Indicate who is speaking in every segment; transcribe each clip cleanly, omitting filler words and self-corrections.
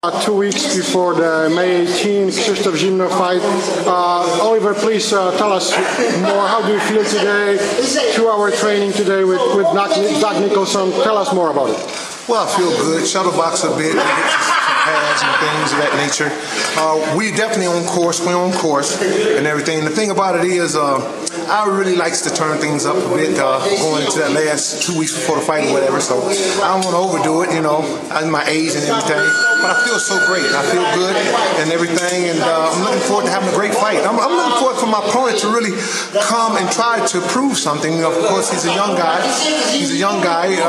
Speaker 1: 2 weeks before the May 18 Zimnoch fight. Oliver, please tell us more. How do you feel today? 2-hour training today with Doc Nicholson. Tell us more about it.
Speaker 2: Well, I feel good. Shuttlebox a bit. Pads and things of that nature. We definitely on course. We're on course and everything. The thing about it is, I really likes to turn things up a bit going into that last 2 weeks before the fight or whatever. So I don't want to overdo it, you know, at my age and everything. But I feel so great. I feel good and everything, and I'm looking forward to having a great fight. I'm looking forward for my opponent to really come and try to prove something. You know, of course, he's a young guy.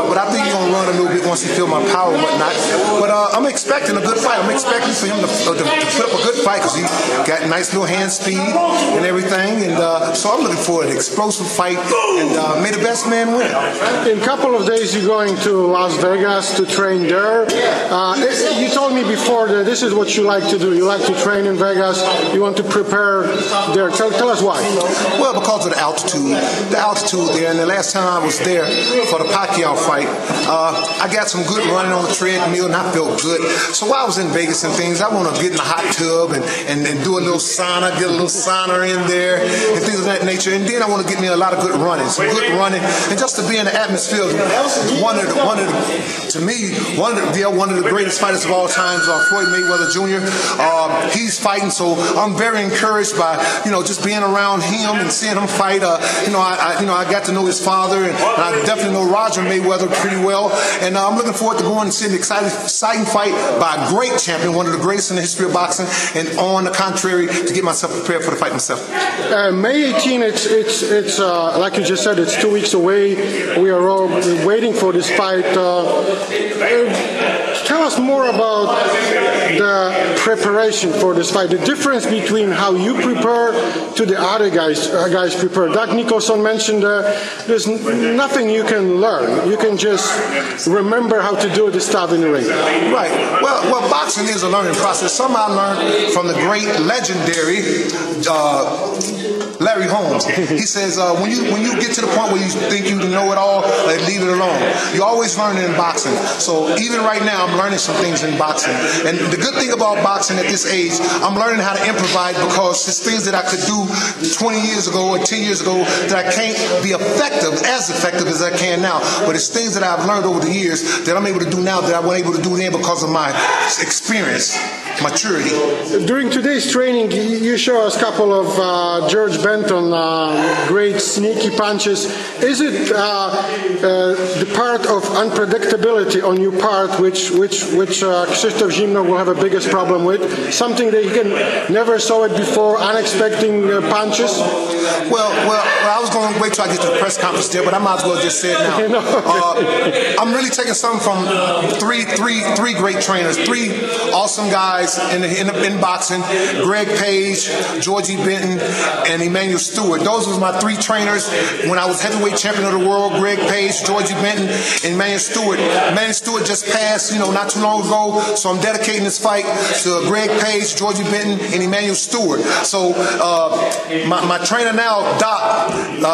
Speaker 2: But I think he's gonna run a little bit once he feels my power and whatnot. But I'm expecting a good fight. I'm expecting for him to put up a good fight because he got nice little hand speed and everything. And so I'm looking for an explosive fight, and may the best man win.
Speaker 1: In a couple of days, you're going to Las Vegas to train there. You told me before that this is what you like to do. You like to train in Vegas. You want to prepare there. Tell us why.
Speaker 2: Well, because of the altitude. The altitude there. And the last time I was there for the Pacquiao fight, I got some good running on the treadmill, and I felt good. So while I was in Vegas and things, I want to get in the hot tub and do a little sauna, get a little sauna in there, and things of that nature. And then I want to get me a lot of good running, and just to be in the atmosphere. One of the greatest fighters of all times, Floyd Mayweather Jr. He's fighting, so I'm very encouraged by just being around him and seeing him fight. I got to know his father, and I definitely know Roger Mayweather pretty well, and I'm looking forward to going and seeing an exciting fight by a great champion, one of the greatest in the history of boxing, and on the contrary, to get myself prepared for the fight myself.
Speaker 1: May 18, it's like you just said, it's 2 weeks away. We are all waiting for this fight. Tell us more about the preparation for this fight, the difference between how you prepare to the other guys prepare. Doc Nicholson mentioned there's nothing you can learn. You can just remember how to do the stuff in the ring.
Speaker 2: Right. Well, boxing is a learning process. Some I learned from the great, legendary Larry Holmes. He says when you get to the point where you think you know it all, leave it alone. You're always learning in boxing. So even right now, I'm learning some things in boxing. And the good thing about boxing at this age, I'm learning how to improvise, because it's things that I could do 20 years ago or 10 years ago that I can't be as effective as I can now. But it's things that I've learned over the years that I'm able to do now that I wasn't able to do then because of my experience, maturity.
Speaker 1: During today's training, you show us a couple of George Benton great sneaky punches. Is it the part of unpredictability on your part which Krzysztof Zimnoch will have a biggest problem with? Something that he never saw it before, unexpected punches?
Speaker 2: Well, I was going to wait till I get to the press conference there, but I might as well just say it now. I'm really taking something from three great trainers, three awesome guys in boxing: Greg Page, Georgie Benton, and Emmanuel Stewart. Those were my three trainers when I was heavyweight champion of the world: Greg Page, Georgie Benton, and Emmanuel Stewart. Emmanuel Stewart just passed, not too long ago, so I'm dedicating this fight to Greg Page, Georgie Benton, and Emmanuel Stewart. So my trainer now, Doc,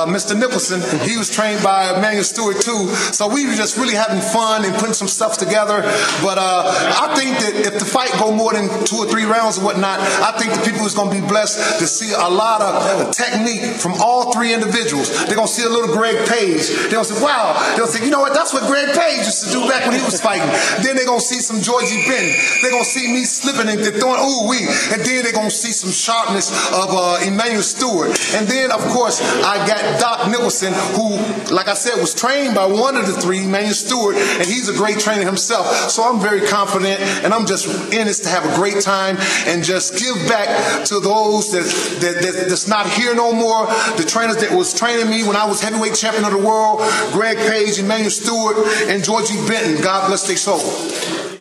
Speaker 2: Mr. Nicholson, he was trained by Emmanuel Stewart too. So we were just really having fun and putting some stuff together. But I think that if the fight go more than 2 or 3 rounds or whatnot, I think the people is going to be blessed to see a lot of technique from all 3 individuals. They're going to see a little Greg Page. They're going to say, wow. They'll say, you know what, that's what Greg Page used to do back when he was fighting. Then they're going to see some Georgie Benton. They're going to see me slipping and throwing ooh-wee. And then they're going to see some sharpness of Emmanuel Stewart. And then, of course, I got Doc Nicholson, who, like I said, was trained by one of the 3, Emmanuel Stewart, and he's a great trainer himself. So I'm very confident, and I'm just in this to have a great time and just give back to those that's not here no more, the trainers that was training me when I was heavyweight champion of the world: Greg Page, Emmanuel Stewart, and Georgie Benton. God bless their soul.